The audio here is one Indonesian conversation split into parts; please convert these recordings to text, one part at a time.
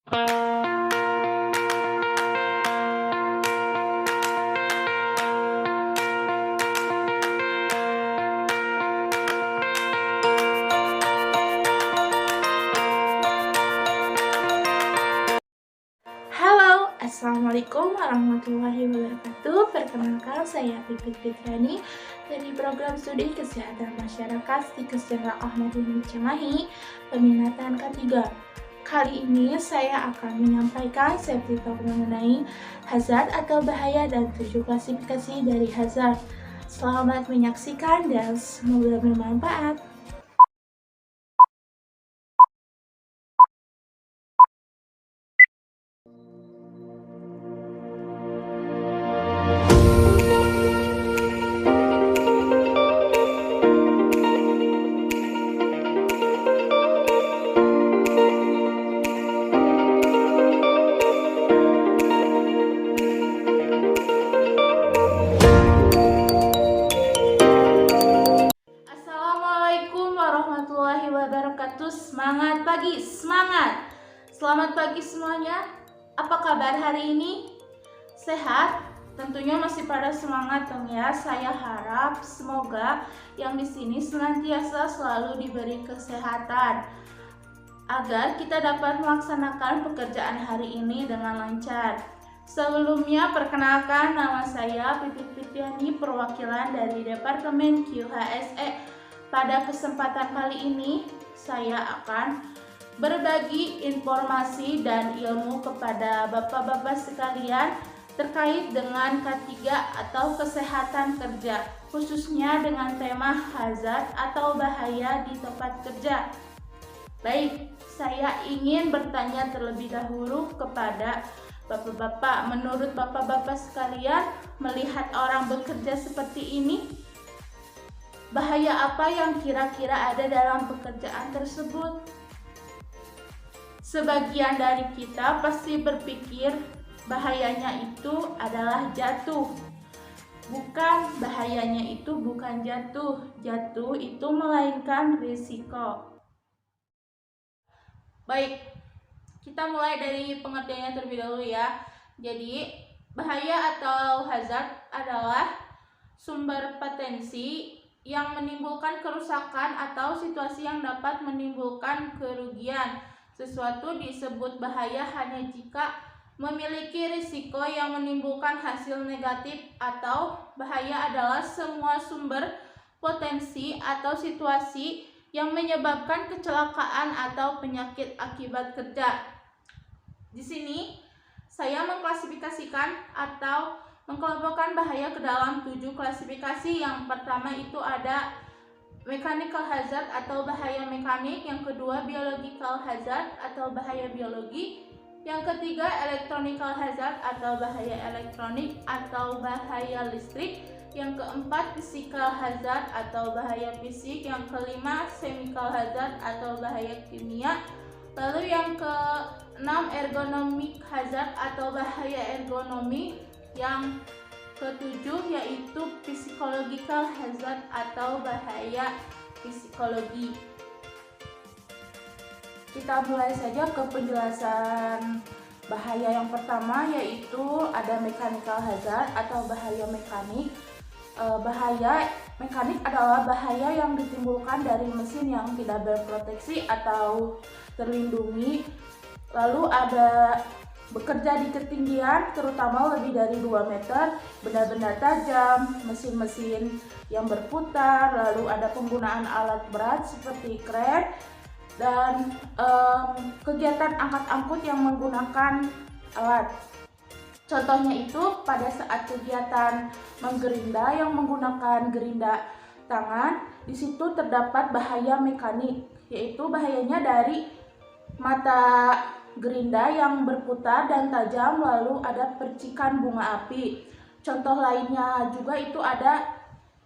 Halo, Assalamualaikum warahmatullahi wabarakatuh. Perkenalkan, saya Pipit Fitriani dari program studi Kesehatan Masyarakat Stikes Jenderal Ahmadiyah Cimahi, peminatan K3. Kali ini saya akan menyampaikan safety talk mengenai hazard atau bahaya dan 7 klasifikasi dari hazard. Selamat menyaksikan dan semoga bermanfaat. Warahmatullahi wabarakatuh. Semangat pagi, semangat. Selamat pagi semuanya. Apa kabar hari ini? Sehat? Tentunya masih pada semangat dong ya. Saya harap semoga yang di sini senantiasa selalu diberi kesehatan agar kita dapat melaksanakan pekerjaan hari ini dengan lancar. Sebelumnya, perkenalkan, nama saya Pipit Fitriani, perwakilan dari Departemen QHSE. Pada kesempatan kali ini, saya akan berbagi informasi dan ilmu kepada bapak-bapak sekalian terkait dengan K3 atau kesehatan kerja, khususnya dengan tema hazard atau bahaya di tempat kerja. Baik, saya ingin bertanya terlebih dahulu kepada bapak-bapak. Menurut bapak-bapak sekalian, melihat orang bekerja seperti ini, bahaya apa yang kira-kira ada dalam pekerjaan tersebut? Sebagian dari kita pasti berpikir bahayanya itu adalah jatuh. Bahayanya itu bukan jatuh. Jatuh itu melainkan risiko. Baik, kita mulai dari pengertiannya terlebih dahulu ya. Jadi, bahaya atau hazard adalah sumber potensi yang menimbulkan kerusakan atau situasi yang dapat menimbulkan kerugian. Sesuatu disebut bahaya hanya jika memiliki risiko yang menimbulkan hasil negatif, atau bahaya adalah semua sumber potensi atau situasi yang menyebabkan kecelakaan atau penyakit akibat kerja. Di sini saya mengklasifikasikan atau mengkelompokkan bahaya ke dalam 7 klasifikasi. Yang pertama itu ada mechanical hazard atau bahaya mekanik, yang kedua biological hazard atau bahaya biologi, yang ketiga electronical hazard atau bahaya elektronik atau bahaya listrik, yang keempat physical hazard atau bahaya fisik, yang kelima chemical hazard atau bahaya kimia, lalu yang keenam ergonomic hazard atau bahaya ergonomi, yang ketujuh yaitu psychological hazard atau bahaya psikologi. Kita mulai saja ke penjelasan bahaya yang pertama, yaitu ada mechanical hazard atau bahaya mekanik. Bahaya mekanik adalah bahaya yang ditimbulkan dari mesin yang tidak berproteksi atau terlindungi. Lalu ada bekerja di ketinggian terutama lebih dari 2 meter, benda-benda tajam, mesin-mesin yang berputar, lalu ada penggunaan alat berat seperti kren, dan kegiatan angkat-angkut yang menggunakan alat. Contohnya itu pada saat kegiatan menggerinda yang menggunakan gerinda tangan, di situ terdapat bahaya mekanik, yaitu bahayanya dari mata gerinda yang berputar dan tajam, lalu ada percikan bunga api. Contoh lainnya juga itu ada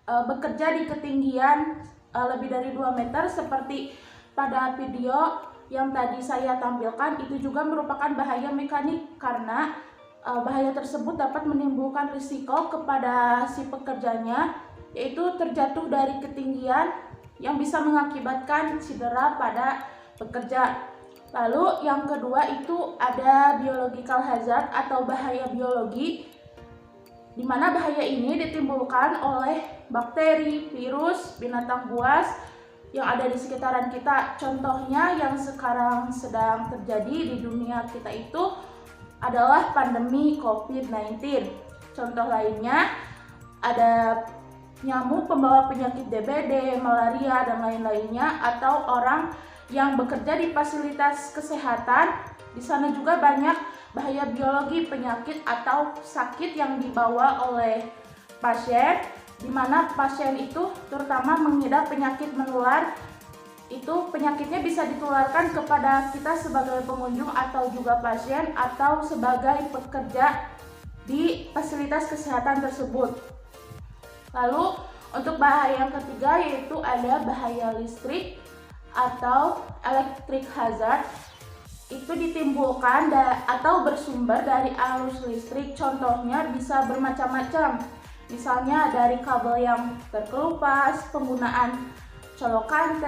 bekerja di ketinggian lebih dari 2 meter seperti pada video yang tadi saya tampilkan. Itu juga merupakan bahaya mekanik karena bahaya tersebut dapat menimbulkan risiko kepada si pekerjanya, yaitu terjatuh dari ketinggian yang bisa mengakibatkan cedera pada pekerja. Lalu yang kedua itu ada biological hazard atau bahaya biologi, di mana bahaya ini ditimbulkan oleh bakteri, virus, binatang buas yang ada di sekitaran kita. Contohnya yang sekarang sedang terjadi di dunia kita itu adalah pandemi COVID-19. Contoh lainnya ada nyamuk pembawa penyakit DBD, malaria, dan lain-lainnya, atau orang yang bekerja di fasilitas kesehatan. Di sana juga banyak bahaya biologi, penyakit atau sakit yang dibawa oleh pasien, di mana pasien itu terutama mengidap penyakit menular. Itu penyakitnya bisa ditularkan kepada kita sebagai pengunjung atau juga pasien atau sebagai pekerja di fasilitas kesehatan tersebut. Lalu untuk bahaya yang ketiga yaitu ada bahaya listrik atau electric hazard. Itu ditimbulkan atau bersumber dari arus listrik. Contohnya bisa bermacam-macam, misalnya dari kabel yang terkelupas, penggunaan colokan T,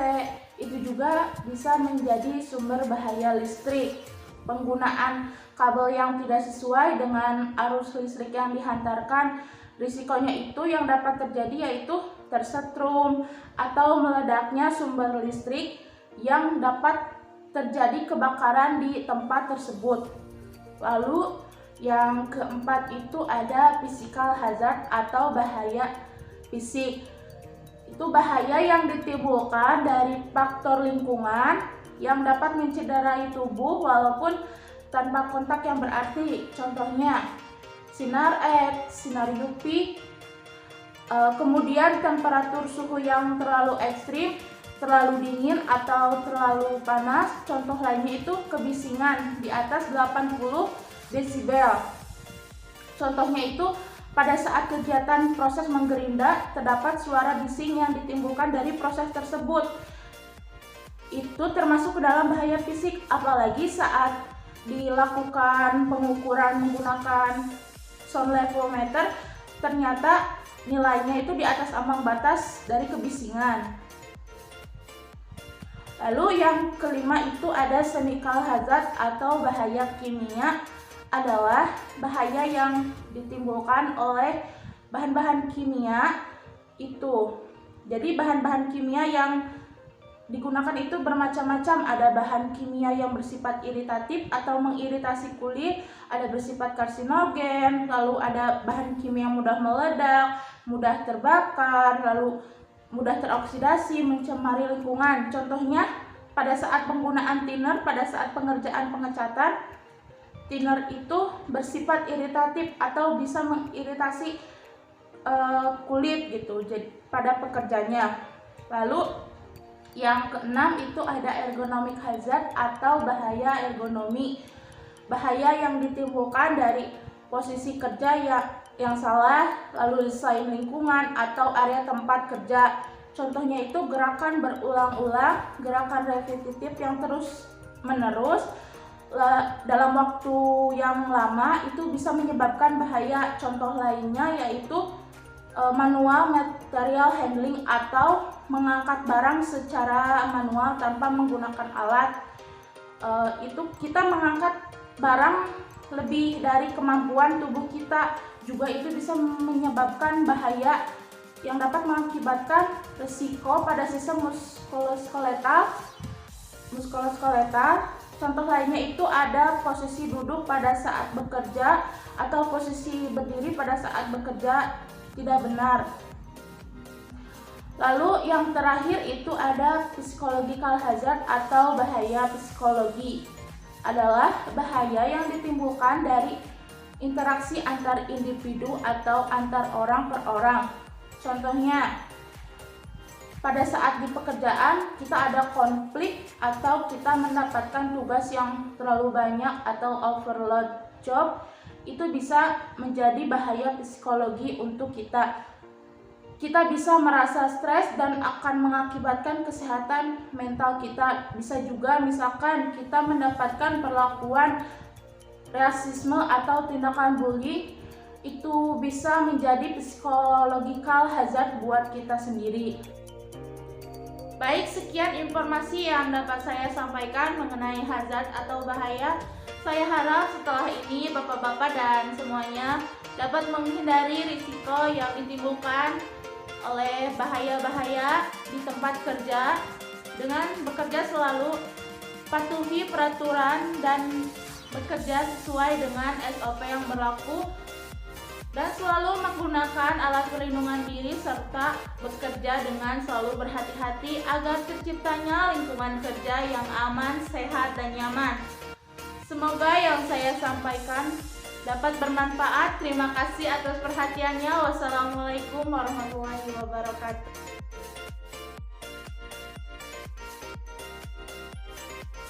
itu juga bisa menjadi sumber bahaya listrik. Penggunaan kabel yang tidak sesuai dengan arus listrik yang dihantarkan, risikonya itu yang dapat terjadi yaitu tersetrum atau meledaknya sumber listrik yang dapat terjadi kebakaran di tempat tersebut. Lalu yang keempat itu ada physical hazard atau bahaya fisik. Itu bahaya yang ditimbulkan dari faktor lingkungan yang dapat mencederai tubuh walaupun tanpa kontak yang berarti. Contohnya sinar X, sinar UV, kemudian temperatur suhu yang terlalu ekstrim, terlalu dingin atau terlalu panas. Contoh lainnya itu kebisingan di atas 80 desibel. Contohnya itu pada saat kegiatan proses menggerinda terdapat suara bising yang ditimbulkan dari proses tersebut. Itu termasuk ke dalam bahaya fisik, apalagi saat dilakukan pengukuran menggunakan sound level meter, ternyata nilainya itu di atas ambang batas dari kebisingan. Lalu yang kelima itu ada chemical hazard atau bahaya kimia, adalah bahaya yang ditimbulkan oleh bahan-bahan kimia itu. Jadi bahan-bahan kimia yang digunakan itu bermacam-macam. Ada bahan kimia yang bersifat iritatif atau mengiritasi kulit, ada bersifat karsinogen, lalu ada bahan kimia yang mudah meledak, mudah terbakar, lalu mudah teroksidasi, mencemari lingkungan. Contohnya pada saat penggunaan thinner, pada saat pengerjaan pengecatan, thinner itu bersifat iritatif atau bisa mengiritasi kulit gitu jadi pada pekerjanya. Lalu yang keenam itu ada ergonomic hazard atau bahaya ergonomi. Bahaya yang ditimbulkan dari posisi kerja yang salah, lalu desain lingkungan atau area tempat kerja. Contohnya itu gerakan berulang-ulang, gerakan repetitif yang terus menerus dalam waktu yang lama itu bisa menyebabkan bahaya. Contoh lainnya yaitu manual material handling atau mengangkat barang secara manual tanpa menggunakan alat. Itu kita mengangkat barang lebih dari kemampuan tubuh kita, juga itu bisa menyebabkan bahaya yang dapat mengakibatkan risiko pada sistem muskuloskeletal. Contoh lainnya itu ada posisi duduk pada saat bekerja atau posisi berdiri pada saat bekerja tidak benar. Lalu yang terakhir itu ada psychological hazard atau bahaya psikologi. Adalah bahaya yang ditimbulkan dari interaksi antar individu atau antar orang per orang. Contohnya pada saat di pekerjaan kita ada konflik atau kita mendapatkan tugas yang terlalu banyak atau overload job, itu bisa menjadi bahaya psikologi untuk kita. Kita bisa merasa stres dan akan mengakibatkan kesehatan mental kita. Bisa juga misalkan kita mendapatkan perlakuan rasisme atau tindakan bully, itu bisa menjadi psychological hazard buat kita sendiri. Baik, sekian informasi yang dapat saya sampaikan mengenai hazard atau bahaya. Saya harap setelah ini Bapak-bapak dan semuanya dapat menghindari risiko yang ditimbulkan oleh bahaya-bahaya di tempat kerja dengan bekerja selalu patuhi peraturan dan bekerja sesuai dengan SOP yang berlaku dan selalu menggunakan alat perlindungan diri serta bekerja dengan selalu berhati-hati agar terciptanya lingkungan kerja yang aman, sehat, dan nyaman. Semoga yang saya sampaikan dapat bermanfaat. Terima kasih atas perhatiannya. Wassalamualaikum warahmatullahi wabarakatuh.